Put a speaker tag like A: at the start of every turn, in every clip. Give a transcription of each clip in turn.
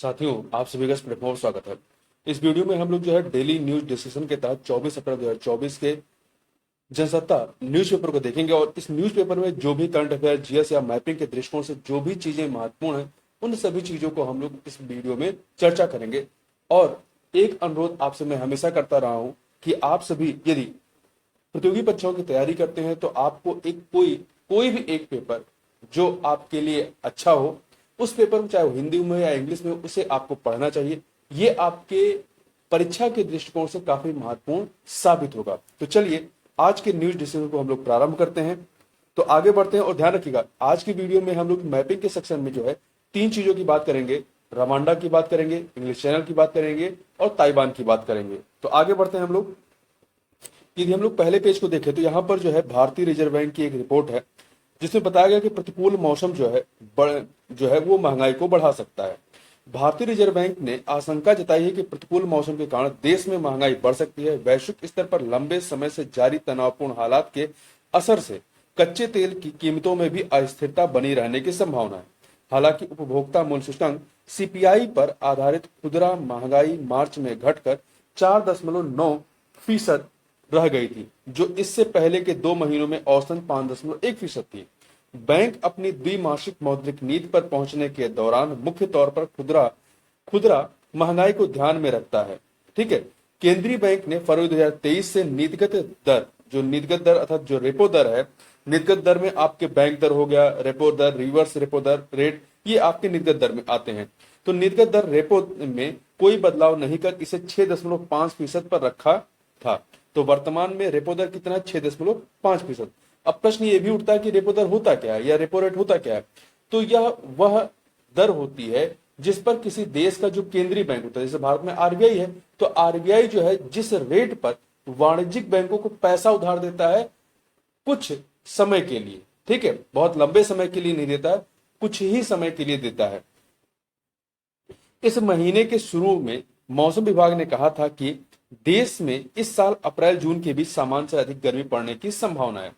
A: साथियों, आप सभी का इस प्लेटफॉर्म पर स्वागत है। इस वीडियो में हम लोग जो है डेली न्यूज डिस्कशन के तहत 24 अप्रैल 2024 के जनसत्ता न्यूज़पेपर को देखेंगे और इस न्यूज़पेपर में जो भी करंट अफेयर, जीएस या मैपिंग के दृष्टिकोण से जो भी चीजें महत्वपूर्ण हैं, उन सभी चीजों को हम लोग इस वीडियो में चर्चा करेंगे। और एक अनुरोध आपसे मैं हमेशा करता रहा हूं कि आप सभी यदि प्रतियोगी परीक्षाओं की तैयारी करते हैं तो आपको एक कोई भी एक पेपर जो आपके लिए अच्छा हो, उस पेपर में चाहे वो हिंदी में या इंग्लिश में, उसे आपको पढ़ना चाहिए। ये आपके परीक्षा के दृष्टिकोण से काफी महत्वपूर्ण साबित होगा। तो चलिए आज के न्यूज डिस्कशन को हम लोग प्रारंभ करते हैं। तो आगे बढ़ते हैं और ध्यान रखिएगा, आज की वीडियो में हम लोग मैपिंग के सेक्शन में जो है तीन चीजों की बात करेंगे। रवांडा की बात करेंगे, इंग्लिश चैनल की बात करेंगे और ताइवान की बात करेंगे। तो आगे बढ़ते हैं हम लोग। यदि हम लोग पहले पेज को देखें तो यहाँ पर जो है भारतीय रिजर्व बैंक की एक रिपोर्ट है जिसमें बताया गया कि प्रतिकूल मौसम जो है वो महंगाई को बढ़ा सकता है। भारतीय रिजर्व बैंक ने आशंका जताई है कि प्रतिकूल मौसम के कारण देश में महंगाई बढ़ सकती है। वैश्विक स्तर पर लंबे समय से जारी तनावपूर्ण हालात के असर से कच्चे तेल की कीमतों में भी अस्थिरता बनी रहने की संभावना है। हालांकि उपभोक्ता मूल्य सूचकांक सीपीआई पर आधारित खुदरा महंगाई मार्च में घटकर 4.9% रह गई थी, जो इससे पहले के 2 महीनों में औसतन 5.1% थी। बैंक अपनी द्विमासिक मौद्रिक नीति पर पहुंचने के दौरान मुख्य तौर पर खुदरा महंगाई को ध्यान में रखता है। ठीक है, केंद्रीय बैंक ने फरवरी 2023 से नीतिगत दर अर्थात जो रेपो दर है, नीतिगत दर में आपके बैंक दर हो गया, रेपो दर, रिवर्स रेपो दर, रेट, ये आपके नीतिगत दर में आते हैं। तो नीतिगत दर रेपो में कोई बदलाव नहीं कर इसे 6.5% पर रखा था। तो वर्तमान में रेपो दर कितना है? 6.5%। अब प्रश्न ये भी उठता है कि रेपो दर होता क्या है या रेपो रेट होता क्या है? तो यह वह दर होती है जिस पर किसी देश का जो केंद्रीय बैंक होता है, जैसे भारत में आरबीआई है, तो आरबीआई जो है जिस रेट पर वाणिज्यिक बैंकों को पैसा उधार देता है कुछ समय के लिए, ठीक है, बहुत लंबे समय के लिए नहीं देता है, कुछ ही समय के लिए देता है। इस महीने के शुरू में मौसम विभाग ने कहा था कि देश में इस साल अप्रैल जून के बीच सामान्य से अधिक गर्मी पड़ने की संभावना है।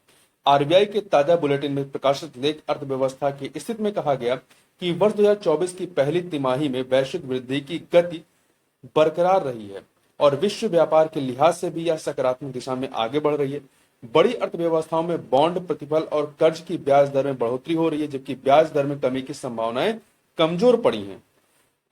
A: आरबीआई के ताजा बुलेटिन में प्रकाशित लेख अर्थव्यवस्था की स्थिति में कहा गया कि वर्ष 2024 की पहली तिमाही में वैश्विक वृद्धि की गति बरकरार रही है और विश्व व्यापार के लिहाज से भी यह सकारात्मक दिशा में आगे बढ़ रही है। बड़ी अर्थव्यवस्थाओं में बॉन्ड प्रतिफल और कर्ज की ब्याज दर में बढ़ोतरी हो रही है, जबकि ब्याज दर में कमी की संभावनाएं कमजोर पड़ी हैं।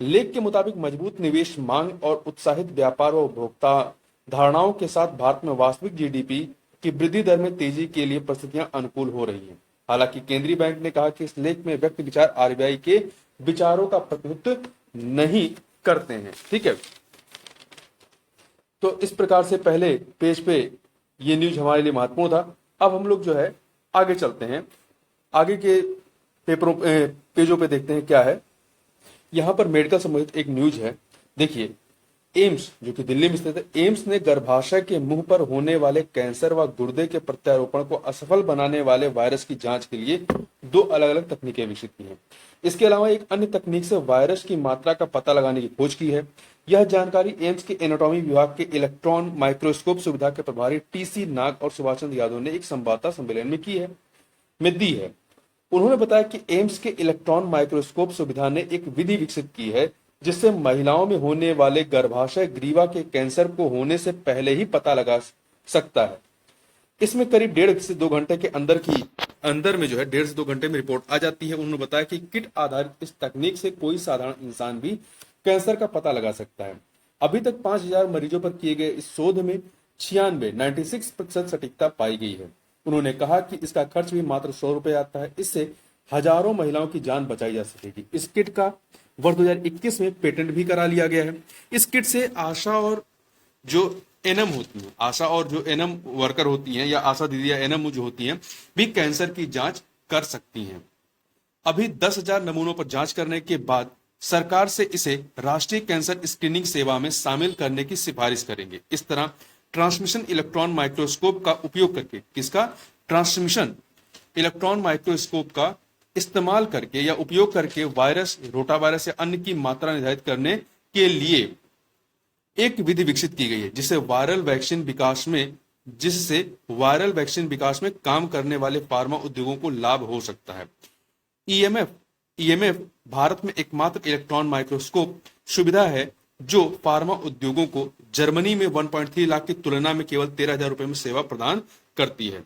A: लेख के मुताबिक मजबूत निवेश मांग और उत्साहित व्यापार व उपभोक्ता धारणाओं के साथ भारत में वास्तविक जीडीपी की वृद्धि दर में तेजी के लिए परिस्थितियां अनुकूल हो रही हैं। हालांकि केंद्रीय बैंक ने कहा कि इस लेख में व्यक्त विचार आरबीआई के विचारों का प्रतिनिधित्व नहीं करते हैं। ठीक है, तो इस प्रकार से पहले पेज पे ये न्यूज हमारे लिए महत्वपूर्ण था। अब हम लोग जो है आगे चलते हैं, आगे के पेजों पे देखते हैं क्या है। यहां पर मेडिकल संबंधित एक न्यूज है। देखिए, एम्स जो कि दिल्ली में स्थित है, एम्स ने गर्भाशय के मुंह पर होने वाले कैंसर व गुर्दे के प्रत्यारोपण को असफल बनाने वाले वायरस की जांच के लिए 2 अलग-अलग तकनीकें विकसित की हैं। इसके अलावा एक अन्य तकनीक से वायरस की मात्रा का पता लगाने की खोज की है। यह जानकारी एम्स के एनाटॉमी विभाग के इलेक्ट्रॉन माइक्रोस्कोप सुविधा के प्रभारी टीसी नाग और सुभाष चंद्र यादव ने एक संवाददाता सम्मेलन में दी है। उन्होंने बताया कि एम्स के इलेक्ट्रॉन माइक्रोस्कोप सुविधा ने एक विधि विकसित की है जिससे महिलाओं में होने वाले गर्भाशय ग्रीवा के कैंसर को होने से पहले ही पता लगा सकता है। इसमें करीब 1.5 से 2 घंटे के अंदर में जो है 1.5 से 2 घंटे में रिपोर्ट आ जाती है। उन्होंने बताया कि किट आधारित इस तकनीक से कोई साधारण इंसान भी कैंसर का पता लगा सकता है। अभी तक 5,000 मरीजों पर किए गए इस शोध में 96% सटीकता पाई गई है। उन्होंने कहा कि इसका खर्च भी मात्र 100 रुपए आता है। इससे हजारों महिलाओं की जान बचाई जा सकेगी। इस किट का वर्ष 2021 में पेटेंट भी करा लिया गया है। इस किट से आशा और जो एनएम वर्कर होती हैं या आशा दीदी या एनएम जो होती हैं भी कैंसर की जांच कर सकती हैं। अभी 10,000 नमूनों पर जांच करने के बाद सरकार से इसे राष्ट्रीय कैंसर स्क्रीनिंग सेवा में शामिल करने की सिफारिश करेंगे। इस तरह ट्रांसमिशन इलेक्ट्रॉन माइक्रोस्कोप का उपयोग करके ट्रांसमिशन इलेक्ट्रॉन माइक्रोस्कोप का इस्तेमाल करके या उपयोग करके वायरस, रोटावायरस या अन्य की मात्रा निर्धारित करने के लिए एक विधि विकसित की गई है जिससे वायरल वैक्सीन विकास में काम करने वाले फार्मा उद्योगों को लाभ हो सकता है। ईएमएफ भारत में एकमात्र इलेक्ट्रॉन माइक्रोस्कोप सुविधा है जो फार्मा उद्योगों को जर्मनी में 1.3 लाख की तुलना में केवल 13,000 रुपए में सेवा प्रदान करती है।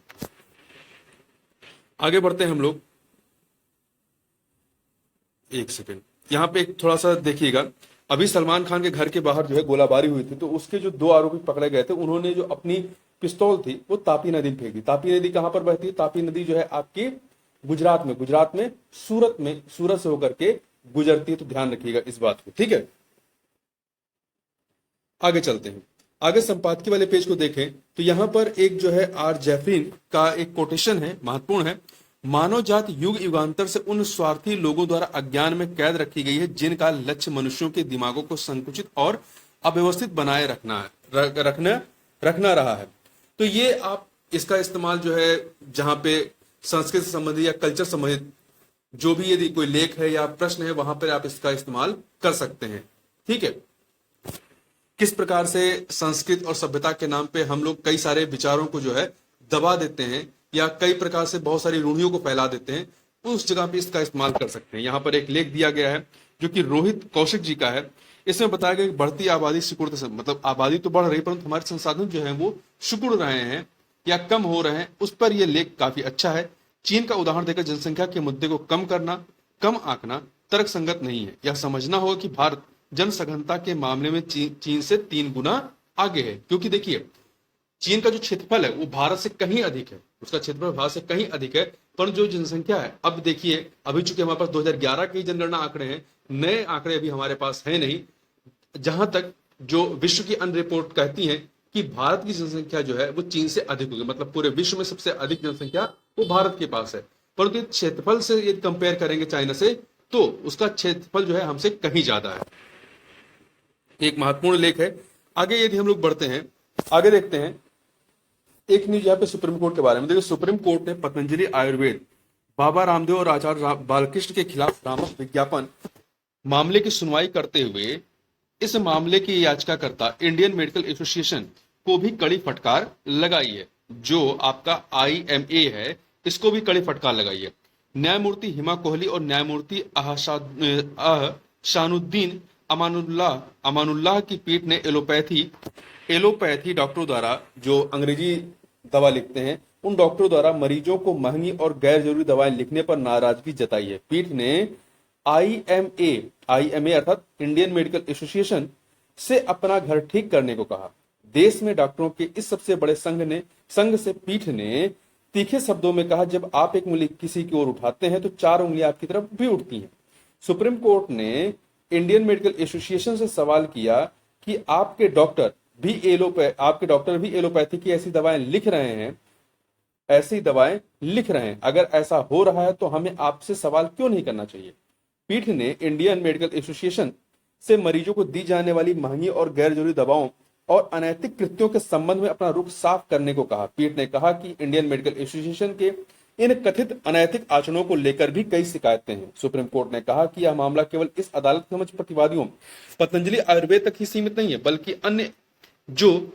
A: आगे बढ़ते हैं हम लोग। एक सेकंड, यहाँ पे एक थोड़ा सा देखिएगा। अभी सलमान खान के घर के बाहर जो है गोलाबारी हुई थी, तो उसके जो 2 आरोपी पकड़े गए थे, उन्होंने जो अपनी पिस्तौल थी वो तापी नदी में फेंक दी। तापी नदी कहां पर बहती है? तापी नदी जो है आपकी गुजरात में सूरत से होकर के गुजरती है। तो ध्यान रखिएगा इस बात को, ठीक है। आगे चलते हैं। आगे संपादकीय वाले पेज को देखें तो यहां पर एक जो है आर जैफरीन का एक कोटेशन है, महत्वपूर्ण है। मानव जाति युग युगांतर से उन स्वार्थी लोगों द्वारा अज्ञान में कैद रखी गई है जिनका लक्ष्य मनुष्यों के दिमागों को संकुचित और अव्यवस्थित बनाए रखना रहा है। तो ये आप इसका इस्तेमाल जो है जहां पे संस्कृत से संबंधित या कल्चर संबंधित जो भी यदि कोई लेख है या प्रश्न है वहां पर आप इसका इस्तेमाल कर सकते हैं, ठीक है। किस प्रकार से संस्कृत और सभ्यता के नाम पे हम लोग कई सारे विचारों को जो है दबा देते हैं या कई प्रकार से बहुत सारी रूढ़ियों को फैला देते हैं, उस जगह पे इसका इस्तेमाल कर सकते हैं। यहाँ पर एक लेख दिया गया है जो कि रोहित कौशिक जी का है। इसमें बताया गया कि बढ़ती आबादी सिकुड़ते से, मतलब आबादी तो बढ़ रही है परंतु हमारे संसाधन जो है वो सिकुड़ रहे हैं या कम हो रहे हैं, उस पर यह लेख काफी अच्छा है। चीन का उदाहरण देकर जनसंख्या के मुद्दे को कम आंकना तर्क संगत नहीं है। यह समझना होगा कि भारत जनसघनता के मामले में चीन से 3 गुना आगे है, क्योंकि देखिए चीन का जो क्षेत्रफल है वो भारत से कहीं अधिक है, उसका क्षेत्रफल भारत से कहीं अधिक है, पर जो जनसंख्या है, अब देखिए अभी चूंकि हमारे पास 2011 के जनगणना आंकड़े हैं, नए आंकड़े अभी हमारे पास है नहीं। जहां तक जो विश्व की अन्य रिपोर्ट कहती है कि भारत की जनसंख्या जो है वो चीन से अधिक होगी, मतलब पूरे विश्व में सबसे अधिक जनसंख्या वो भारत के पास है। परंतु क्षेत्रफल से यदि कंपेयर करेंगे चाइना से तो उसका क्षेत्रफल जो है हमसे कहीं ज्यादा है। एक महत्वपूर्ण लेख है। आगे यदि हम लोग बढ़ते हैं, आगे देखते हैं एक न्यूज यहाँ पे सुप्रीम कोर्ट के बारे में। देखिए सुप्रीम कोर्ट ने पतंजलि आयुर्वेद, बाबा रामदेव और आचार्य बालकृष्ण के खिलाफ भ्रामक विज्ञापन मामले की सुनवाई करते हुए इस मामले की याचिकाकर्ता इंडियन मेडिकल एसोसिएशन को भी कड़ी फटकार लगाई है। जो आपका IMA है इसको भी कड़ी फटकार लगाई है। न्यायमूर्ति हिमा कोहली और न्यायमूर्ति शानुद्दीन अमानुल्लाह की पीठ ने एलोपैथी डॉक्टरों द्वारा, जो अंग्रेजी दवा लिखते हैं, उन डॉक्टरों द्वारा मरीजों को महंगी और गैर जरूरी दवाएं लिखने पर नाराजगी जताई है। पीठ ने IMA अर्थात इंडियन मेडिकल एसोसिएशन से अपना घर ठीक करने को कहा। देश में डॉक्टरों के इस सबसे बड़े संघ से पीठ ने तीखे शब्दों में कहा, जब आप एक उंगली किसी की ओर उठाते हैं तो 4 उंगलियां आपकी तरफ भी उठती हैं। सुप्रीम कोर्ट ने इंडियन मेडिकल एसोसिएशन से सवाल किया कि आपके डॉक्टर भी एलोपैथी की ऐसी दवाएं लिख रहे हैं। अगर ऐसा हो रहा है तो हमें आपसे सवाल क्यों नहीं करना चाहिए। पीठ ने इंडियन मेडिकल एसोसिएशन से मरीजों को दी जाने वाली महंगी और गैर जरूरी दवाओं और अनैतिक कृत्यों के संबंध में अपना रुख साफ करने को कहा। पीठ ने कहा कि इंडियन मेडिकल एसोसिएशन के इन कथित अनैतिक आचरणों को लेकर भी कई शिकायतें हैं। सुप्रीम कोर्ट ने कहा कि यह मामला केवल इस अदालत के समझ प्रतिवादियों पतंजलि आयुर्वेद तक ही सीमित नहीं है, बल्कि अन्य जो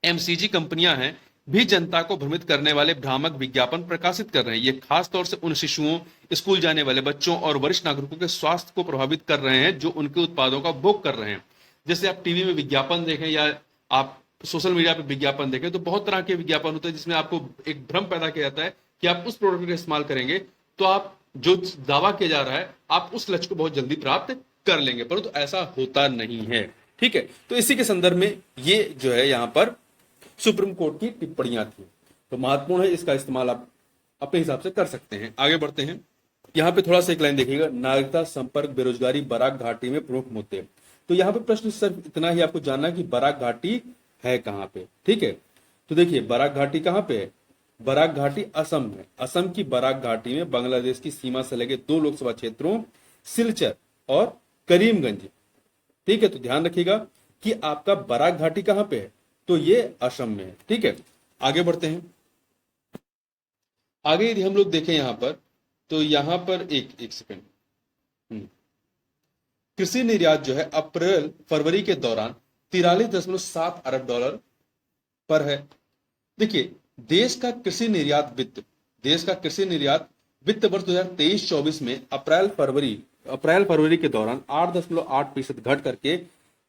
A: FMCG कंपनियां हैं भी जनता को भ्रमित करने वाले भ्रामक विज्ञापन प्रकाशित कर रहे हैं। ये खास तौर से उन शिशुओं, स्कूल जाने वाले बच्चों और वरिष्ठ नागरिकों के स्वास्थ्य को प्रभावित कर रहे हैं जो उनके उत्पादों का उपभोग कर रहे हैं। जैसे आप टीवी में विज्ञापन देखें या आप सोशल मीडिया पे विज्ञापन देखें तो बहुत तरह के विज्ञापन होते हैं जिसमें आपको एक भ्रम पैदा किया जाता है कि आप उस प्रोडक्ट का इस्तेमाल करेंगे तो आप जो दावा किया जा रहा है आप उस लक्ष्य को बहुत जल्दी प्राप्त कर लेंगे, परंतु ऐसा होता नहीं है। ठीक है, तो इसी के संदर्भ में ये जो है यहाँ पर सुप्रीम कोर्ट की टिप्पणियां थी, तो महत्वपूर्ण है, इसका इस्तेमाल आप अपने हिसाब से कर सकते हैं। आगे बढ़ते हैं, यहाँ पे थोड़ा सा एक लाइन देखिएगा, नागरिकता, संपर्क, बेरोजगारी बराक घाटी में प्रमुख मुद्दे। तो यहाँ पे प्रश्न सिर्फ इतना ही आपको जानना है कि बराक घाटी है कहाँ पे। ठीक है, तो देखिए बराक घाटी कहाँ पे है। बराक घाटी असम में, असम की बराक घाटी में बांग्लादेश की सीमा से लगे 2 लोकसभा क्षेत्रों सिलचर और करीमगंज। ठीक है, तो ध्यान रखिएगा कि आपका बराक घाटी कहाँ पे है, तो ये असम में है। ठीक है, आगे बढ़ते हैं। आगे यदि हम लोग देखें यहाँ पर, तो यहाँ पर एक सेकंड, कृषि निर्यात जो है अप्रैल फरवरी के दौरान 43.7 अरब डॉलर पर है। देखिए देश का कृषि निर्यात वित्त वर्ष 2023-24 में अप्रैल फरवरी के दौरान 8.8% घट करके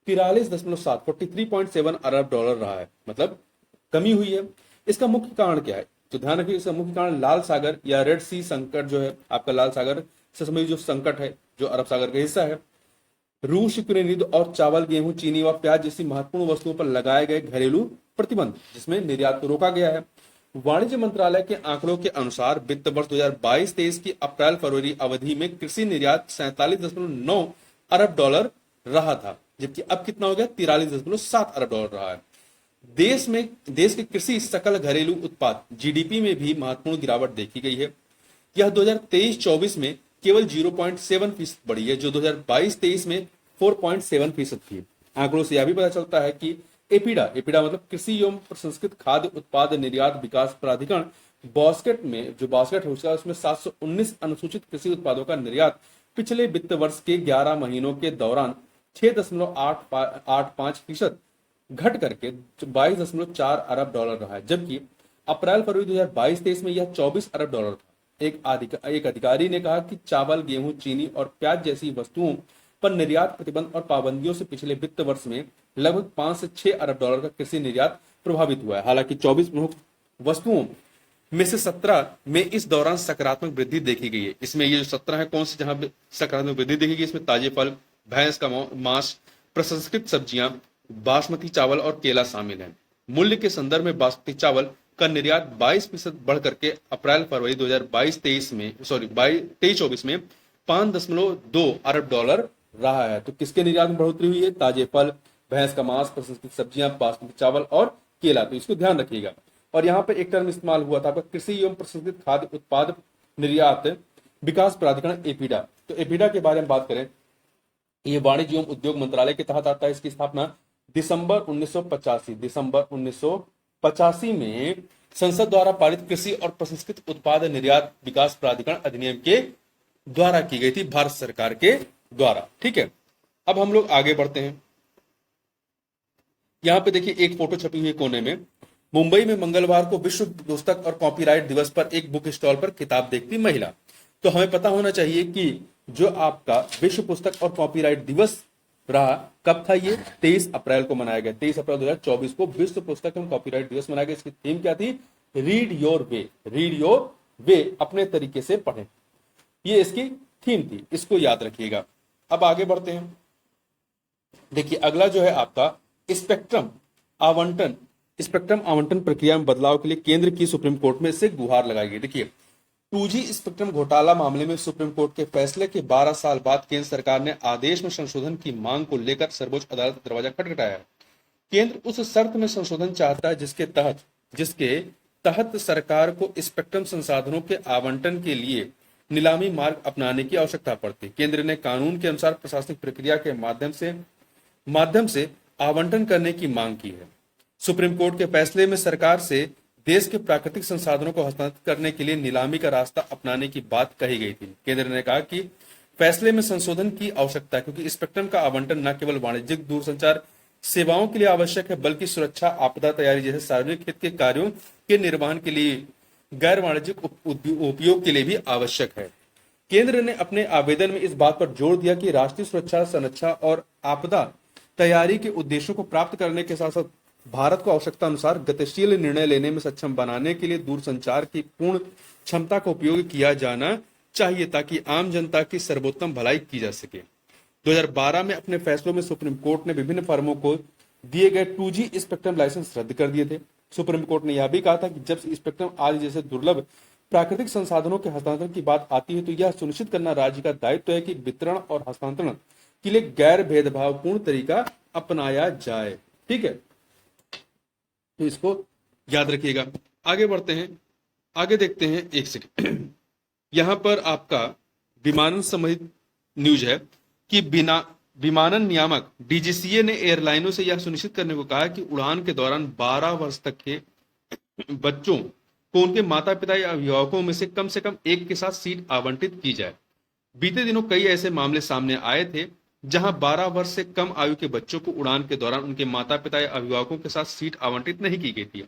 A: 43.7 अरब डॉलर रहा है, मतलब कमी हुई है। इसका मुख्य कारण क्या है? तो ध्यान रखिए, इसका मुख्य कारण लाल सागर या रेड सी संकट जो है, आपका लाल सागर से संबंधित जो संकट है, जो अरब सागर का हिस्सा है, रूस यूक्रेन युद्ध और चावल, गेहूं, चीनी व प्याज जैसी महत्वपूर्ण वस्तुओं पर लगाए गए घरेलू प्रतिबंध, जिसमें निर्यात को रोका गया है। वाणिज्य मंत्रालय के आंकड़ों के अनुसार वित्त वर्ष 2022-23 की अप्रैल फरवरी अवधि में कृषि निर्यात 47.9 अरब डॉलर रहा था, जबकि अब कितना हो गया? 43.7 अरब डॉलर रहा है। देश के कृषि सकल घरेलू उत्पाद जीडीपी में भी महत्वपूर्ण गिरावट देखी गई है। यह 2023-24 में केवल 0.7% बढ़ी है, जो 2022-23 में 4.7% थी। आंकड़ों से यह भी पता चलता है कि एपीडा मतलब कृषि एवं प्रसंस्कृत खाद्य उत्पाद निर्यात विकास प्राधिकरण बास्केट में, जो बास्केट है उसमें 719 अनुसूचित कृषि उत्पादों का निर्यात पिछले वित्त वर्ष के 11 महीनों के दौरान 6.85% घट करके 22.4 अरब डॉलर रहा है, जबकि अप्रैल फरवरी 2022-23 में यह 24 अरब डॉलर था। एक अधिकारी ने कहा कि चावल, गेहूं, चीनी और प्याज जैसी वस्तुओं पर निर्यात प्रतिबंध और पाबंदियों से पिछले वित्त वर्ष में लगभग 5 से 6 अरब डॉलर का कृषि निर्यात प्रभावित हुआ है। हालांकि 24 प्रमुख वस्तुओं में से 17 में इस दौरान सकारात्मक वृद्धि देखी गई है। इसमें ये जो 17 है, कौन से जहां सकारात्मक वृद्धि देखी गई? इसमें ताजे फल, भैंस का मांस, प्रसंस्कृत सब्जियां, बासमती चावल और केला शामिल है। मूल्य के संदर्भ में बासमती चावल का निर्यात 22% बढ़ करके अप्रैल फरवरी 2022-23 में 5.2 अरब डॉलर रहा है। तो किसके निर्यात में बढ़ोतरी हुई है? ताजे फल, भैंस का मांस, प्रसंस्कृत सब्जियां, बासमती चावल और केला। तो इसको ध्यान रखिएगा। और यहाँ पे एक टर्म इस्तेमाल हुआ था आपका कृषि एवं प्रसंस्कृत खाद्य उत्पाद निर्यात विकास प्राधिकरण एपीडा। तो एपीडा के बारे में बात करें, ये वाणिज्य एवं उद्योग मंत्रालय के तहत आता है। इसकी स्थापना दिसंबर 1985 में संसद द्वारा पारित कृषि और प्रसंस्कृत उत्पाद निर्यात विकास प्राधिकरण अधिनियम के द्वारा की गई थी, भारत सरकार के द्वारा। ठीक है, अब हम लोग आगे बढ़ते हैं। यहां पे देखिए एक फोटो छपी हुई है कोने में। मुंबई में मंगलवार को विश्व पुस्तक और कॉपीराइट दिवस पर एक बुक स्टॉल पर किताब देखती महिला। तो हमें पता होना चाहिए कि जो आपका विश्व पुस्तक और कॉपीराइट दिवस रहा, कब था ये? 23 अप्रैल को मनाया गया। 23 अप्रैल 2024 को विश्व पुस्तक एवं कॉपीराइट दिवस मनाया गया। इसकी थीम क्या थी? रीड योर वे, अपने तरीके से पढ़ें। ये इसकी थीम थी, इसको याद रखिएगा। अब आगे बढ़ते हैं। देखिए अगला जो है आपका स्पेक्ट्रम आवंटन प्रक्रिया में बदलाव के लिए केंद्र की सुप्रीम कोर्ट में से गुहार लगाई गई। देखिए 2G स्पेक्ट्रम घोटाला मामले में सुप्रीम कोर्ट के फैसले के 12 साल बाद केंद्र सरकार ने आदेश में संशोधन की मांग को लेकर सर्वोच्च अदालत का दरवाजा खटखटाया है। केंद्र उस शर्त में संशोधन चाहता है जिसके तहत सरकार को स्पेक्ट्रम संसाधनों के आवंटन के लिए नीलामी मार्ग अपनाने की आवश्यकता पड़ती। केंद्र ने कानून के अनुसार प्रशासनिक प्रक्रिया के माध्यम से आवंटन करने की मांग की है। सुप्रीम कोर्ट के फैसले में सरकार से देश के प्राकृतिक संसाधनों को हस्तांतरित करने के लिए नीलामी का रास्ता अपनाने की बात कही गई थी। केंद्र ने कहा कि फैसले में संशोधन की आवश्यकता है क्योंकि स्पेक्ट्रम का आवंटन न केवल वाणिज्यिक दूरसंचार सेवाओं के लिए आवश्यक है, बल्कि सुरक्षा, आपदा तैयारी जैसे सार्वजनिक हित के कार्यों के निर्वहन के लिए गैर वाणिज्यिक उपयोग के लिए भी आवश्यक है। केंद्र ने अपने आवेदन में इस बात पर जोर दिया कि राष्ट्रीय सुरक्षा, संरक्षा और आपदा तैयारी के उद्देश्यों को प्राप्त करने के साथ साथ भारत को आवश्यकता अनुसार गतिशील निर्णय लेने में सक्षम बनाने के लिए दूरसंचार की पूर्ण क्षमता का उपयोग किया जाना चाहिए ताकि आम जनता की सर्वोत्तम भलाई की जा सके। 2012 में अपने फैसलों में सुप्रीम कोर्ट ने विभिन्न फर्मों को दिए गए 2G स्पेक्ट्रम लाइसेंस रद्द कर दिए थे। सुप्रीम कोर्ट ने यह भी कहा था कि जब स्पेक्ट्रम आदि जैसे दुर्लभ प्राकृतिक संसाधनों के हस्तांतरण की बात आती है तो यह सुनिश्चित करना राज्य का दायित्व है कि वितरण और हस्तांतरण के लिए गैर भेदभावपूर्ण तरीका अपनाया जाए। ठीक है, तो इसको याद रखिएगा। आगे बढ़ते हैं, आगे देखते हैं। एक सेकंड, यहां पर आपका विमानन संबंधित न्यूज है कि विमानन नियामक डीजीसीए ने एयरलाइनों से यह सुनिश्चित करने को कहा कि उड़ान के दौरान 12 वर्ष तक के बच्चों को उनके माता पिता या अभिभावकों में से कम एक के साथ सीट आवंटित की जाए। बीते दिनों कई ऐसे मामले सामने आए थे जहां 12 वर्ष से कम आयु के बच्चों को उड़ान के दौरान उनके माता पिता या अभिभावकों के साथ सीट आवंटित नहीं की गई थी।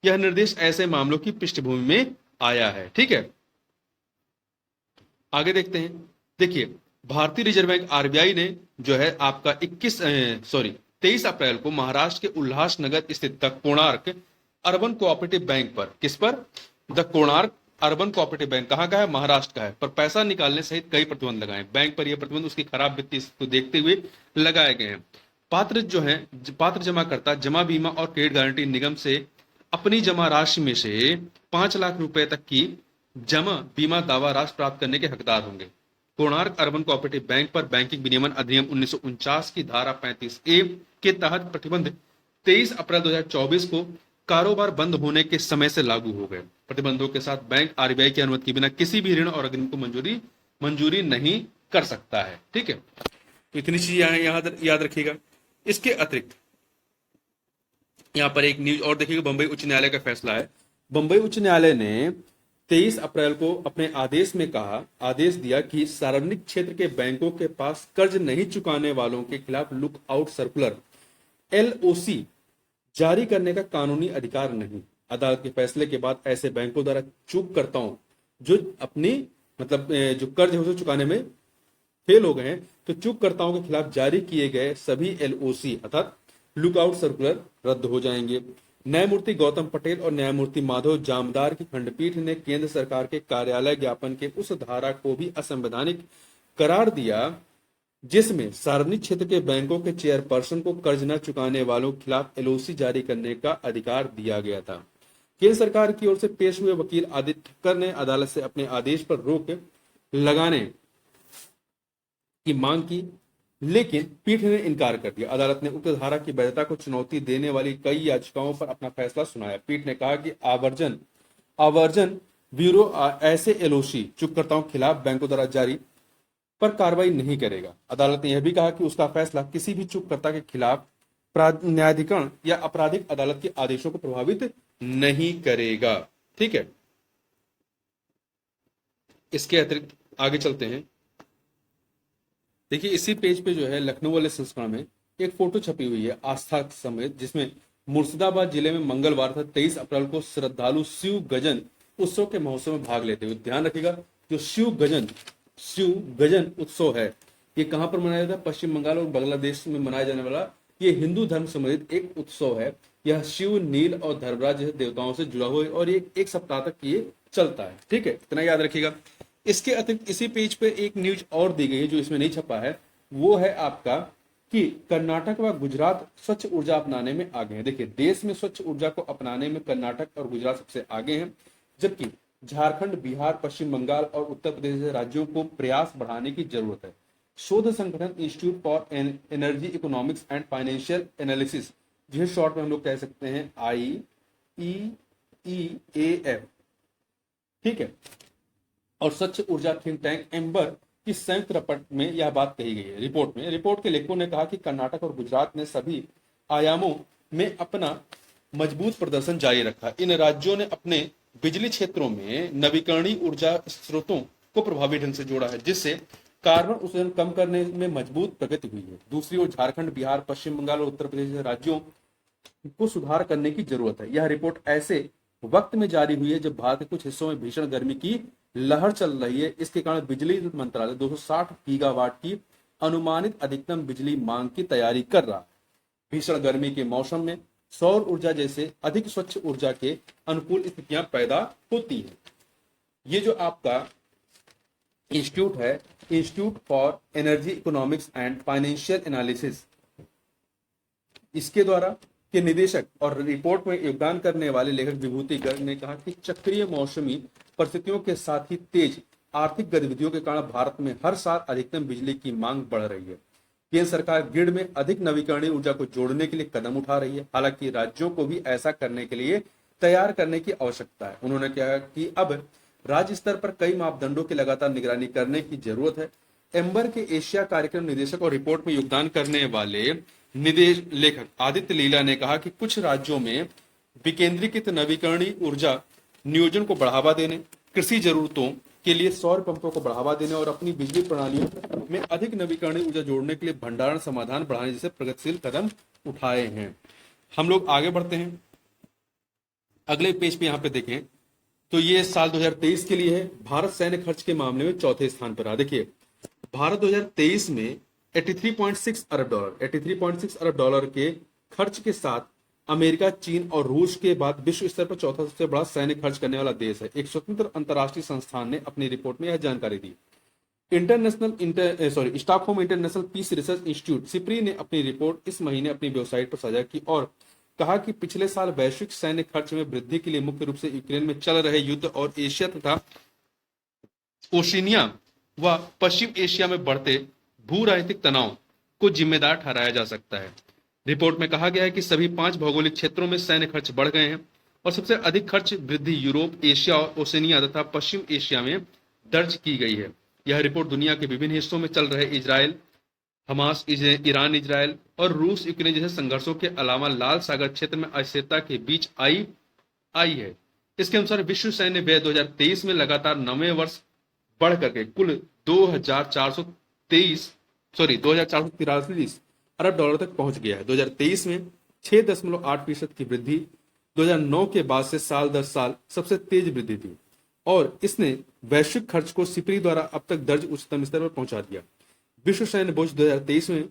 A: यह निर्देश ऐसे मामलों की पृष्ठभूमि में आया है। ठीक है, आगे देखते हैं। देखिए, भारतीय रिजर्व बैंक आरबीआई ने जो है आपका 23 अप्रैल को महाराष्ट्र के उल्लासनगर स्थित the Konark urban cooperative bank पर, किस पर? The Konark urban cooperative bank कहाँ का है? महाराष्ट्र का है, पर पैसा निकालने सहित कई प्रतिबंध लगाए। बैंक पर यह प्रतिबंध उसकी खराब वित्तीय स्थिति को देखते हुए लगाए गए हैं। पात्र जमाकर्ता जमा बीमा और क्रेडिट गारंटी निगम से अपनी जमा राशि में से 5 लाख रुपए तक की जमा बीमा दावा राशि प्राप्त करने के हकदार होंगे। कोणार्क अर्बन कोऑपरेटिव बैंक पर बैंकिंग विनियमन अधिनियम 1949 की धारा 35A के तहत प्रतिबंध 23 अप्रैल 2024 को कारोबार बंद होने के समय से लागू हो गए। प्रतिबंधों के साथ बैंक आरबीआई की अनुमति के बिना किसी भी ऋण और अग्रिम को मंजूरी नहीं कर सकता है। ठीक है, तो इतनी चीज याद रखिएगा। इसके अतिरिक्त यहां पर एक न्यूज और देखिएगा, बंबई उच्च न्यायालय का फैसला है। बंबई उच्च न्यायालय ने 23 अप्रैल को अपने आदेश दिया कि सार्वजनिक क्षेत्र के बैंकों के पास कर्ज नहीं चुकाने वालों के खिलाफ लुक आउट सर्कुलर LOC जारी करने का कानूनी अधिकार नहीं। अदालत के फैसले के बाद ऐसे बैंकों द्वारा चूककर्ताओं जो अपनी जो कर्ज है उसे चुकाने में फेल हो गए हैं, तो चूककर्ताओं के खिलाफ जारी किए गए सभी LOC अर्थात लुकआउट सर्कुलर रद्द हो जाएंगे। न्यायमूर्ति गौतम पटेल और न्यायमूर्ति माधव जामदार की खंडपीठ ने केंद्र सरकार के कार्यालय ज्ञापन के उस धारा को भी असंवैधानिक करार दिया जिसमें सार्वजनिक क्षेत्र के बैंकों के चेयरपर्सन को कर्ज न चुकाने वालों के खिलाफ LOC जारी करने का अधिकार दिया गया था। केंद्र सरकार की ओर से पेश हुए वकील आदित्य ठक्कर ने अदालत से अपने आदेश पर रोक लगाने की मांग की, लेकिन पीठ ने इनकार कर दिया। अदालत ने उक्त धारा की वैधता को चुनौती देने वाली कई याचिकाओं पर अपना फैसला सुनाया। पीठ ने कहा कि आवर्जन ब्यूरो ऐसे LOC चूककर्ताओं के खिलाफ बैंकों द्वारा जारी पर कार्रवाई नहीं करेगा। अदालत ने यह भी कहा कि उसका फैसला किसी भी चूककर्ता के खिलाफ न्यायाधिकरण या आपराधिक अदालत के आदेशों को प्रभावित नहीं करेगा। ठीक है, इसके अतिरिक्त आगे चलते हैं। देखिए, इसी पेज पे जो है लखनऊ वाले संस्करण में एक फोटो छपी हुई है आस्था समेत, जिसमें मुर्शिदाबाद जिले में मंगलवार था 23 अप्रैल को श्रद्धालु शिव गजन उत्सव के महोत्सव में भाग लेते हुए। ध्यान रखिएगा, जो शिव गजन उत्सव है ये कहां पर मनाया जाता है? पश्चिम बंगाल और बांग्लादेश में मनाया जाने वाला ये हिंदू धर्म संबंधित एक उत्सव है। यह शिव, नील और धर्मराज जैसे देवताओं से जुड़ा हुआ है और ये एक सप्ताह तक ये चलता है। ठीक है, इतना याद रखिएगा। इसके अतिरिक्त इसी पेज पे एक न्यूज और दी गई है जो इसमें नहीं छपा है, वो है आपका कि कर्नाटक व गुजरात स्वच्छ ऊर्जा अपनाने में आगे हैं। देखिए, देश में स्वच्छ ऊर्जा को अपनाने में कर्नाटक और गुजरात सबसे आगे हैं, जबकि झारखंड, बिहार, पश्चिम बंगाल और उत्तर प्रदेश जैसे राज्यों को प्रयास बढ़ाने की जरूरत है। शोध संगठन institute for energy economics and financial analysis, जिसे शॉर्ट में हम लोग कह सकते हैं IEEAF, ठीक है, और स्वच्छ ऊर्जा थिंक टैंक एम्बर की संयुक्त रिपोर्ट में यह बात कही गई है। रिपोर्ट के लेखकों ने कहा कि कर्नाटक और गुजरात ने सभी आयामों में अपना मजबूत प्रदर्शन जारी रखा। इन राज्यों ने अपने बिजली क्षेत्रों में नवीकरणीय ऊर्जा स्रोतों को प्रभावी ढंग से जोड़ा है, जिससे कार्बन उत्सर्जन कम करने में मजबूत प्रगति हुई है। दूसरी ओर झारखंड, बिहार, पश्चिम बंगाल और उत्तर प्रदेश जैसे राज्यों को सुधार करने की जरूरत है। यह रिपोर्ट ऐसे वक्त में जारी हुई है जब भारत के कुछ हिस्सों में भीषण गर्मी की लहर चल रही है। इसके कारण बिजली मंत्रालय 260 गीगावाट की अनुमानित अधिकतम बिजली मांग की तैयारी कर रहा है। भीषण गर्मी के मौसम में सौर ऊर्जा जैसे अधिक स्वच्छ ऊर्जा के अनुकूल स्थितियां पैदा होती हैं। ये जो आपका इंस्टीट्यूट है, institute for energy economics and financial analysis, इसके द्वारा के निदेशक और रिपोर्ट में योगदान करने वाले लेखक विभूति गर्ग ने कहा कि चक्रीय मौसमी परिस्थितियों के साथ ही तेज आर्थिक गतिविधियों के कारण भारत में हर साल अधिकतम बिजली की मांग बढ़ रही है। केंद्र सरकार ग्रिड में अधिक नवीकरणीय ऊर्जा को जोड़ने के लिए कदम उठा रही है। हालांकि राज्यों को भी ऐसा करने के लिए तैयार करने की आवश्यकता है। उन्होंने कहा कि अब राज्य स्तर पर कई मापदंडों की लगातार निगरानी करने की जरूरत है। एम्बर के एशिया कार्यक्रम निदेशक और रिपोर्ट में योगदान करने वाले लेखक आदित्य लीला ने कहा कि कुछ राज्यों में विकेंद्रीकृत नवीकरणीय ऊर्जा नियोजन को बढ़ावा देने, कृषि जरूरतों के लिए सौर पंपों को बढ़ावा देने और अपनी बिजली प्रणालियों में अधिक नवीकरणीय ऊर्जा जोड़ने के लिए भंडारण समाधान बढ़ाने जैसे प्रगतिशील कदम उठाए हैं। हम लोग आगे बढ़ते हैं। अगले पेज पे यहाँ पे देखें तो ये साल 2023 के लिए है। भारत सैन्य खर्च के मामले में चौथे स्थान पर रहा। देखिए, भारत 2023 में 83.6 अरब डॉलर 83.6 अरब डॉलर के खर्च के साथ अमेरिका, चीन और रूस के बाद विश्व स्तर पर चौथा सबसे बड़ा सैन्य खर्च करने वाला देश है। एक स्वतंत्र अंतर्राष्ट्रीय संस्थान ने अपनी रिपोर्ट में यह जानकारी दी। Stockholm International Peace Research Institute SIPRI ने अपनी रिपोर्ट इस महीने अपनी वेबसाइट पर साझा की और कहा कि पिछले साल वैश्विक सैन्य खर्च में वृद्धि के लिए मुख्य रूप से यूक्रेन में चल रहे युद्ध और एशिया तथा ओशिनिया व पश्चिम एशिया में बढ़ते भू राजनीतिक तनाव को जिम्मेदार ठहराया जा सकता है। रिपोर्ट में कहा गया है कि सभी 5 भौगोलिक क्षेत्रों में सैन्य खर्च बढ़ गए हैं और सबसे अधिक खर्च वृद्धि यूरोप, एशिया और ओशिनिया तथा पश्चिम एशिया में दर्ज की गई है। यह रिपोर्ट दुनिया के विभिन्न हिस्सों में चल रहे इजराइल, हमास, ईरान, इजराइल और रूस यूक्रेन जैसे संघर्षों के अलावा लाल सागर क्षेत्र में अस्थिरता के बीच आई है। इसके अनुसार विश्व सैन्य व्यय 2023 में लगातार 9वें वर्ष बढ़ करके कुल 2433 अरब डॉलर तक पहुंच गया है। 2023 में 6.8% की वृद्धि 2009 के बाद से साल दर साल सबसे तेज वृद्धि थी और इसने वैश्विक खर्च को सिपरी द्वारा अब तक दर्ज उच्चतम स्तर पर पहुंचा दिया। विश्व सैन्य बोझ 2023 में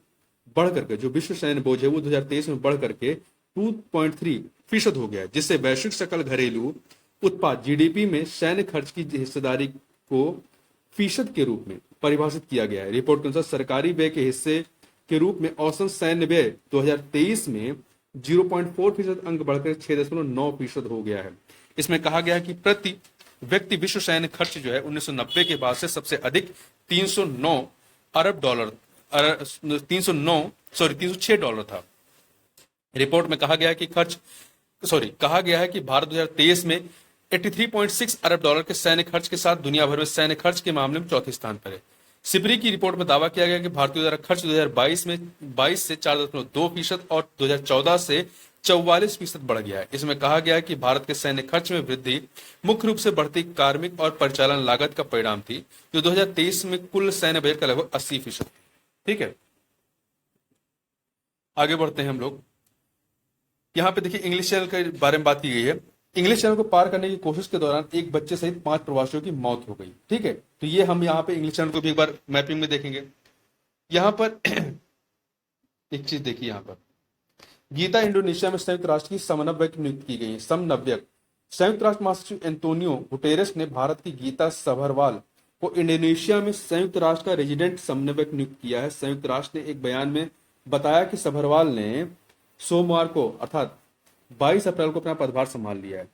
A: बढ़ करके जो विश्व सैन्य बोझ है वो 2023 में बढ़ करके 2.3% हो गया, जिससे वैश्विक सकल घरेलू उत्पाद जीडीपी में सैन्य खर्च की हिस्सेदारी को फीसद के रूप में परिभाषित किया गया है। रिपोर्ट के अनुसार सरकारी व्यय के हिस्से के रूप में औसत सैन्य व्यय 2023 में 0.4% अंक बढ़कर 6.9% हो गया है। इसमें कहा गया है कि प्रति व्यक्ति विश्व सैन्य खर्च जो है 1990 के बाद से सबसे अधिक 306 डॉलर था। रिपोर्ट में कहा गया है कि भारत 2023 में 83.6 अरब डॉलर के सैन्य खर्च के साथ दुनिया भर में सैन्य खर्च के मामले में चौथे स्थान पर है। सिपरी की रिपोर्ट में दावा किया गया कि भारतीय द्वारा खर्च 2022 में 22 से 4.2% और 2014 से 44% बढ़ गया है। इसमें कहा गया है कि भारत के सैन्य खर्च में वृद्धि मुख्य रूप से बढ़ती कार्मिक और परिचालन लागत का परिणाम थी, जो 2023 में कुल सैन्य बजट का लगभग 80% थी। ठीक है, आगे बढ़ते हैं हम लोग। यहाँ पे देखिए इंग्लिश चैनल के बारे में बात की गई है। इंग्लिश चैनल को पार करने की कोशिश के दौरान एक बच्चे सहित 5 प्रवासियों की मौत हो गई। ठीक है, तो ये हम यहाँ पे इंग्लिश चैनल को भी एक बार मैपिंग में देखेंगे। यहाँ पर एक चीज देखिए, यहाँ पर गीता इंडोनेशिया में संयुक्त राष्ट्र की समन्वयक नियुक्त की गई है। समन्वयक संयुक्त राष्ट्र महासचिव एंटोनियो गुटेरेस ने भारत की गीता सबरवाल को इंडोनेशिया में संयुक्त राष्ट्र का रेजिडेंट समन्वयक नियुक्त किया है। संयुक्त राष्ट्र ने एक बयान में बताया कि सबरवाल ने सोमवार को अर्थात 22 अप्रैल को अपना पदभार संभाल लिया है।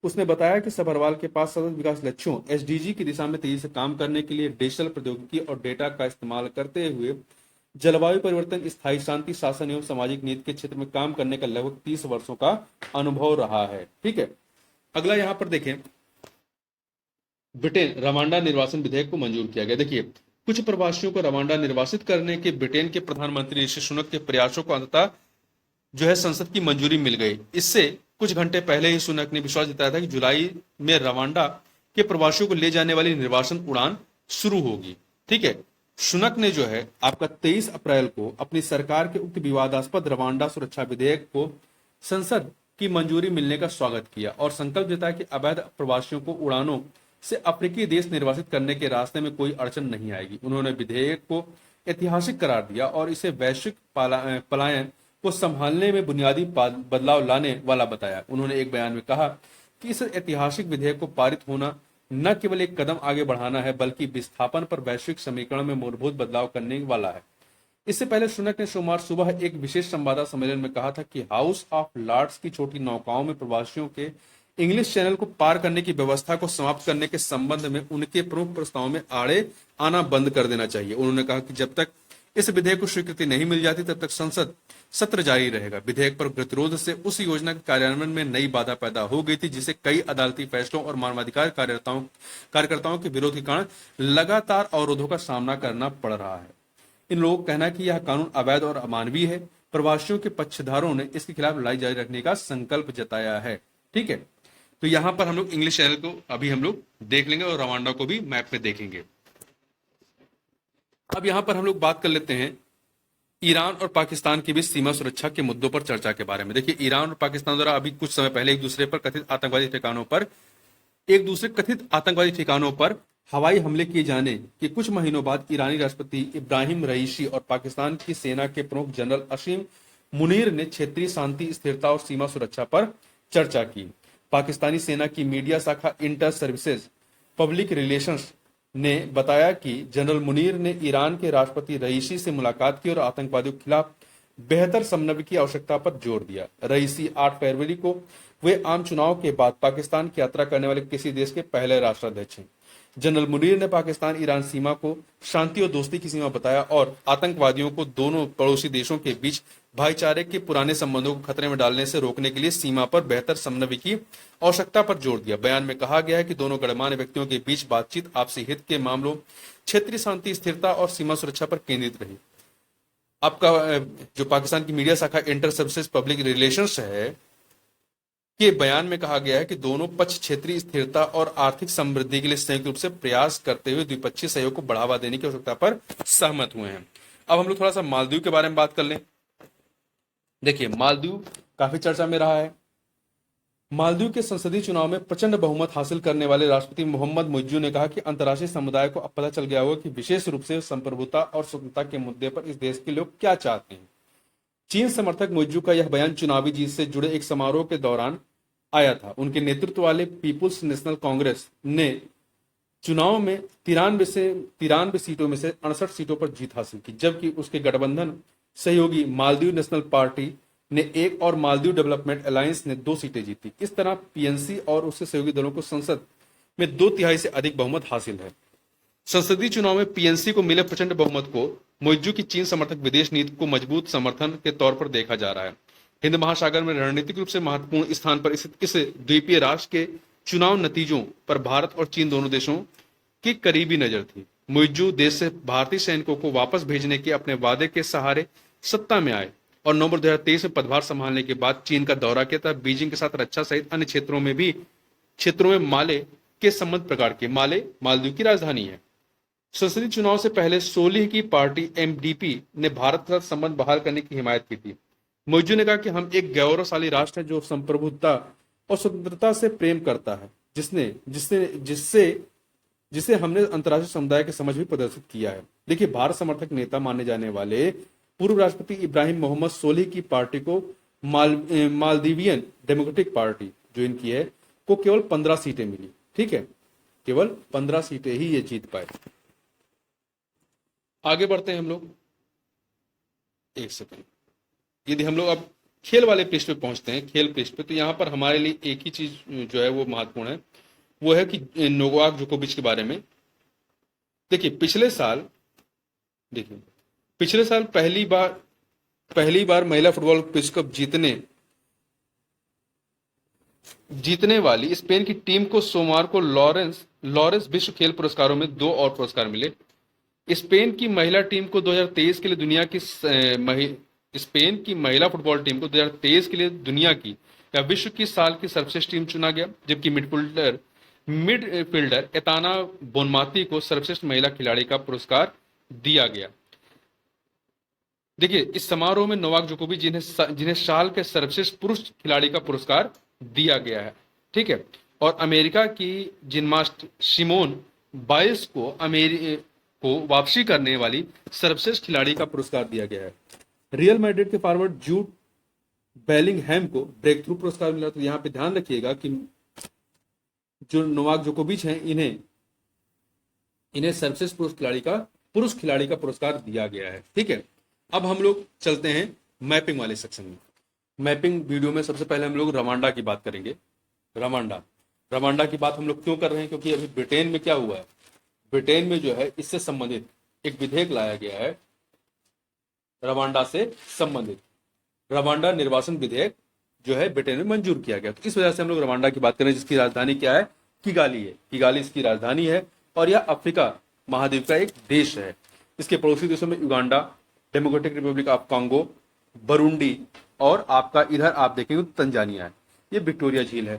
A: उसने बताया कि सबरवाल के पास सतत विकास लक्ष्यों एसडीजी की दिशा में तेजी से काम करने के लिए डिजिटल प्रौद्योगिकी और डेटा का इस्तेमाल करते हुए जलवायु परिवर्तन, स्थायी शांति, शासन एवं सामाजिक नीति के क्षेत्र में काम करने का लगभग 30 वर्षों का अनुभव रहा है। ठीक है, अगला यहाँ पर देखें, ब्रिटेन रवांडा निर्वासन विधेयक को मंजूर किया गया। देखिए, कुछ प्रवासियों को रवांडा निर्वासित करने के ब्रिटेन के प्रधानमंत्री ऋषि सुनक के प्रयासों को अंततः जो है संसद की मंजूरी मिल गई। इससे कुछ घंटे पहले ही सुनक ने विश्वास जताया था कि जुलाई में रवांडा के प्रवासियों को ले जाने वाली निर्वासन उड़ान शुरू होगी। ठीक है, सुनक ने जो है आपका 23 अप्रैल को अपनी सरकार के उक्त विवादास्पद रवांडा सुरक्षा विधेयक को संसद की मंजूरी मिलने का स्वागत किया और संकल्प जताया कि अवैध प्रवासियों को उड़ानों से अफ्रीकी देश निर्वासित करने के रास्ते में कोई अड़चन नहीं आएगी। उन्होंने विधेयक को ऐतिहासिक करार दिया और इसे वैश्विक पलायन को संभालने में बुनियादी बदलाव लाने वाला बताया। उन्होंने एक बयान में कहा कि इस ऐतिहासिक विधेयक को पारित होना न केवल एक कदम आगे बढ़ाना है बल्कि विस्थापन पर वैश्विक समीकरण में मूलभूत बदलाव करने वाला है। इससे पहले सुनक ने सोमवार सुबह एक विशेष संवाददाता सम्मेलन में कहा था कि हाउस ऑफ लॉर्ड्स की छोटी नौकाओं में प्रवासियों के इंग्लिश चैनल को पार करने की व्यवस्था को समाप्त करने के संबंध में उनके प्रमुख प्रस्तावों में आड़े आना बंद कर देना चाहिए। उन्होंने कहा कि जब तक इस विधेयक को स्वीकृति नहीं मिल जाती तब तक संसद सत्र जारी रहेगा। विधेयक पर गतिरोध से उस योजना के कार्यान्वयन में नई बाधा पैदा हो गई थी, जिसे कई अदालती फैसलों और मानवाधिकार कार्यकर्ताओं के विरोध के कारण लगातार अवरोधों का सामना करना पड़ रहा है। इन लोगों का कहना है कि यह कानून अवैध और अमानवीय है। प्रवासियों के पक्षधारों ने इसके खिलाफ लड़ाई जारी रखने का संकल्प जताया है। ठीक है, तो यहाँ पर हम लोग इंग्लिश चैनल को अभी हम लोग देख लेंगे और रवांडा को भी मैप में देखेंगे। अब यहाँ पर हम लोग बात कर लेते हैं ईरान और पाकिस्तान के बीच सीमा सुरक्षा के मुद्दों पर चर्चा के बारे में। देखिए, ईरान और पाकिस्तान द्वारा अभी कुछ समय पहले एक दूसरे पर कथित आतंकवादी ठिकानों पर एक दूसरे कथित आतंकवादी ठिकानों पर हवाई हमले किए जाने के कुछ महीनों बाद ईरानी राष्ट्रपति इब्राहिम रईसी और पाकिस्तान की सेना के प्रमुख जनरल असीम मुनीर ने क्षेत्रीय शांति, स्थिरता और सीमा सुरक्षा पर चर्चा की। पाकिस्तानी सेना की मीडिया शाखा इंटर सर्विसेज पब्लिक रिलेशंस ने बताया कि जनरल मुनीर ने ईरान के राष्ट्रपति रईसी से मुलाकात की और आतंकवादियों के खिलाफ बेहतर समन्वय की आवश्यकता पर जोर दिया। रईसी 8 फरवरी को वे आम चुनाव के बाद पाकिस्तान की यात्रा करने वाले किसी देश के पहले राष्ट्राध्यक्ष हैं। जनरल मुनीर ने पाकिस्तान ईरान सीमा को शांति और दोस्ती की सीमा बताया और आतंकवादियों को दोनों पड़ोसी देशों के बीच भाईचारे के पुराने संबंधों को खतरे में डालने से रोकने के लिए सीमा पर बेहतर समन्वय की आवश्यकता पर जोर दिया। बयान में कहा गया है कि दोनों गणमान्य व्यक्तियों के बीच बातचीत आपसी हित के मामलों, क्षेत्रीय शांति, स्थिरता और सीमा सुरक्षा पर केंद्रित रही। आपका जो पाकिस्तान की मीडिया शाखा इंटर सर्विसेज पब्लिक रिलेशंस है के बयान में कहा गया है कि दोनों पक्ष क्षेत्रीय स्थिरता और आर्थिक समृद्धि के लिए संयुक्त रूप से प्रयास करते हुए द्विपक्षीय सहयोग को बढ़ावा देने की आवश्यकता पर सहमत हुए हैं। अब हम लोग थोड़ा सा मालदीव के बारे में बात कर लें। देखिए, मालदीव काफी चर्चा में रहा है। मालदीव के संसदीय चुनाव में प्रचंड बहुमत हासिल करने वाले राष्ट्रपति मोहम्मद मुइज्जू ने कहा कि अंतर्राष्ट्रीय समुदाय को अब पता चल गया होगा कि विशेष रूप से संप्रभुता और स्वतंत्रता के मुद्दे पर इस देश के लोग क्या चाहते हैं। चीन समर्थक मुइज्जू का यह बयान चुनावी जीत से जुड़े एक समारोह के दौरान आया था। उनके नेतृत्व वाले पीपुल्स नेशनल कांग्रेस ने चुनाव में 93 सीटों में से 68 सीटों पर जीत हासिल की, जबकि उसके गठबंधन सहयोगी मालदीव नेशनल पार्टी ने 1 और मालदीव डेवलपमेंट अलायंस ने 2 सीटें जीती। इस तरह पीएनसी और उसके सहयोगी दलों को संसद में 2/3 से अधिक बहुमत हासिल है। संसदीय चुनाव में पीएनसी को मिले प्रचंड बहुमत को मुइज्जू की चीन समर्थक विदेश नीति को मजबूत समर्थन के तौर पर देखा जा रहा है। हिंद महासागर में रणनीतिक रूप से महत्वपूर्ण स्थान पर स्थित इस द्वीपीय राष्ट्र के चुनाव नतीजों पर भारत और चीन दोनों देशों की करीबी नजर थी। मुइज्जू देश से भारतीय सैनिकों को वापस भेजने के अपने वादे के सहारे सत्ता में आए और नवंबर 2023 में पदभार संभालने के बाद चीन का दौरा किया था। बीजिंग के साथ रक्षा सहित अन्य क्षेत्रों में माले के संबंध प्रकार के। माले मालदीव की राजधानी है। संसदीय चुनाव से पहले सोलिह की पार्टी एमडीपी ने भारत के साथ संबंध बहाल करने की हिमायत की थी। मुइज्जू ने कहा कि हम एक गौरवशाली राष्ट्र है जो संप्रभुता और स्वतंत्रता से प्रेम करता है, जिसे हमने अंतर्राष्ट्रीय समुदाय के समझ भी प्रदर्शित किया है। देखिए, भारत समर्थक नेता माने जाने वाले पूर्व राष्ट्रपति इब्राहिम मोहम्मद सोलिह की पार्टी को मालदीवियन डेमोक्रेटिक पार्टी जो इनकी है को केवल 15 सीटें मिली। ठीक है, केवल 15 सीटें ही ये जीत पाए। आगे बढ़ते हैं हम लोग। एक सेकंड, यदि हम लोग अब खेल वाले पृष्ठ पे पहुंचते हैं, खेल पृष्ठ पे, तो यहाँ पर हमारे लिए एक ही चीज जो है वो महत्वपूर्ण है, वो है कि नोवाक जोकोविच के बारे में। देखिए, पिछले साल पहली बार महिला फुटबॉल विश्व कप जीतने वाली स्पेन की टीम को सोमवार को लॉरेंस विश्व खेल पुरस्कारों में 2 और पुरस्कार मिले। स्पेन की महिला फुटबॉल टीम को 2023 के लिए दुनिया की या विश्व की साल की सर्वश्रेष्ठ टीम चुना गया, जबकि मिडफील्डर एताना बोनमाती को सर्वश्रेष्ठ महिला खिलाड़ी का पुरस्कार दिया गया। देखिए, इस समारोह में नोवाक जोकोविच जिन्हें साल के सर्वश्रेष्ठ पुरुष खिलाड़ी का पुरस्कार दिया गया है। ठीक है, और अमेरिका की जिम्नास्ट सिमोन बाइल्स को वापसी करने वाली सर्वश्रेष्ठ खिलाड़ी का पुरस्कार दिया गया है। रियल मैड्रिड के फॉरवर्ड जूड बेलिंगहैम को ब्रेक थ्रू पुरस्कार मिला। तो यहाँ पे ध्यान रखिएगा कि जो नोवाक जोकोविच हैं, इन्हें सर्वश्रेष्ठ पुरुष खिलाड़ी का पुरस्कार दिया गया है। ठीक है, अब हम लोग चलते हैं मैपिंग वाले सेक्शन में। मैपिंग वीडियो में सबसे पहले हम लोग रवांडा की बात करेंगे। रवांडा की बात हम लोग क्यों कर रहे हैं? क्योंकि अभी ब्रिटेन में क्या हुआ है, ब्रिटेन में जो है इससे संबंधित एक विधेयक लाया गया है, रवांडा से संबंधित रवांडा निर्वासन विधेयक जो है ब्रिटेन में मंजूर किया गया। तो इस वजह से हम लोग रवांडा की बात करें, जिसकी राजधानी क्या है? किगाली है। किगाली इसकी राजधानी है और यह अफ्रीका महाद्वीप का एक देश है। इसके पड़ोसी देशों में Uganda, Democratic Republic of Congo, Burundi और आपका इधर आप देखेंगे तो तंजानिया है। ये विक्टोरिया झील है।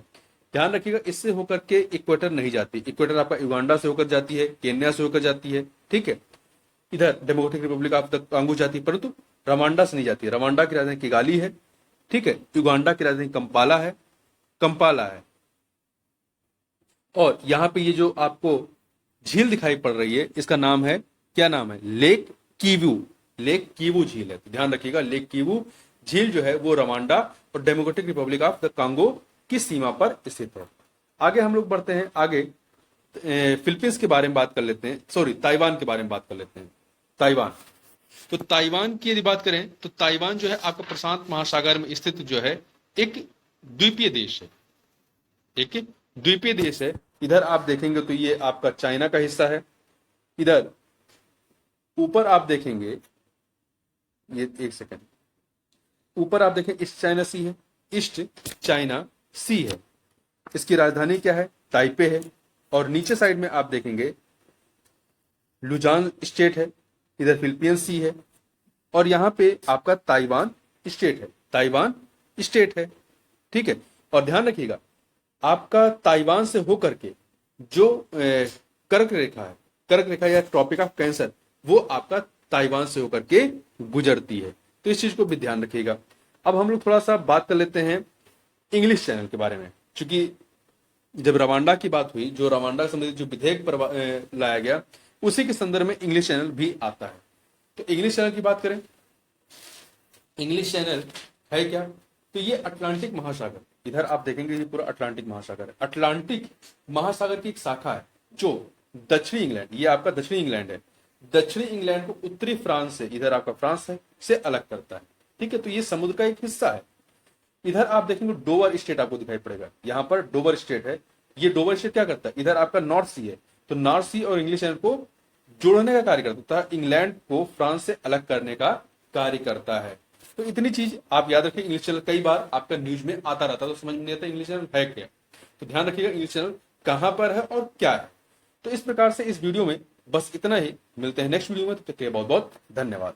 A: ध्यान रखिएगा, इससे होकर के इक्वेटर नहीं जाती। इक्वेटर आपका युगांडा से होकर जाती है, केन्या से होकर जाती है। ठीक है, इधर डेमोक्रेटिक रिपब्लिक ऑफ कांगो जाती है, परंतु रवांडा से नहीं जाती है। रवांडा की राजधानी किगाली है। ठीक है, युगांडा की राजधानी कंपाला है। और यहाँ पे ये जो आपको झील दिखाई पड़ रही है, इसका नाम है, क्या नाम है, लेक कीवू। लेक कीवू झील है, तो ध्यान रखिएगा, लेक कीवू झील जो है वो रवांडा और democratic Republic of the Congo की सीमा पर स्थित है। आगे हम लोग बढ़ते हैं, आगे फिलीपींस के बारे में बात कर लेते हैं, सॉरी ताइवान के बारे में बात कर लेते हैं। ताइवान, तो ताइवान की यदि बात करें तो ताइवान जो है आपका प्रशांत महासागर में स्थित जो है एक द्वीपीय देश है, एक द्वीपीय देश है। इधर आप देखेंगे तो ये आपका चाइना का हिस्सा है, इधर ऊपर आप देखेंगे, ये एक सेकंड, ऊपर आप देखें ईस्ट चाइना सी है, ईस्ट चाइना सी है। इसकी राजधानी क्या है, ताइपे है। और नीचे साइड में आप देखेंगे लुजान स्टेट है, इधर फिलीपींस सी है, और यहां पे आपका ताइवान स्टेट है, ताइवान स्टेट है, ठीक है। और ध्यान रखिएगा, आपका ताइवान से होकर के जो कर्क रेखा है, कर्क रेखा या ट्रॉपिक ऑफ कैंसर, वो आपका ताइवान से होकर के गुजरती है, तो इस चीज को भी ध्यान रखिएगा। अब हम लोग थोड़ा सा बात कर लेते हैं इंग्लिश चैनल के बारे में, क्योंकि जब रवांडा की बात हुई, जो रवांडा से संबंधित जो विधेयक लाया गया, उसी के संदर्भ में इंग्लिश चैनल भी आता है। तो इंग्लिश चैनल की बात करें, इंग्लिश चैनल है क्या, तो ये अटलांटिक महासागर, इधर आप देखेंगे ये पूरा अटलांटिक महासागर है, अटलांटिक महासागर की एक शाखा है जो दक्षिणी इंग्लैंड, ये आपका दक्षिणी इंग्लैंड है, दक्षिणी इंग्लैंड को उत्तरी फ्रांस से, इधर आपका फ्रांस है, से अलग करता है, ठीक है। तो ये समुद्र का एक हिस्सा है। इधर आप देखेंगे डोवर स्टेट आपको दिखाई पड़ेगा, यहाँ पर डोवर स्टेट है। ये डोवर स्टेट क्या करता है, इधर आपका नॉर्थ सी है, तो नॉर्थ सी और इंग्लिश चैनल को जोड़ने का कार्य करता है, इंग्लैंड को फ्रांस से अलग करने का कार्य करता है। तो इतनी चीज आप याद रखिए। इंग्लिश चैनल कई बार आपका न्यूज में आता रहता है, तो समझ में नहीं आता इंग्लिश चैनल है क्या, तो ध्यान रखिएगा इंग्लिश चैनल कहां पर है और क्या है। तो इस प्रकार से इस वीडियो में बस इतना ही, मिलते हैं नेक्स्ट वीडियो में, तो बहुत बहुत धन्यवाद।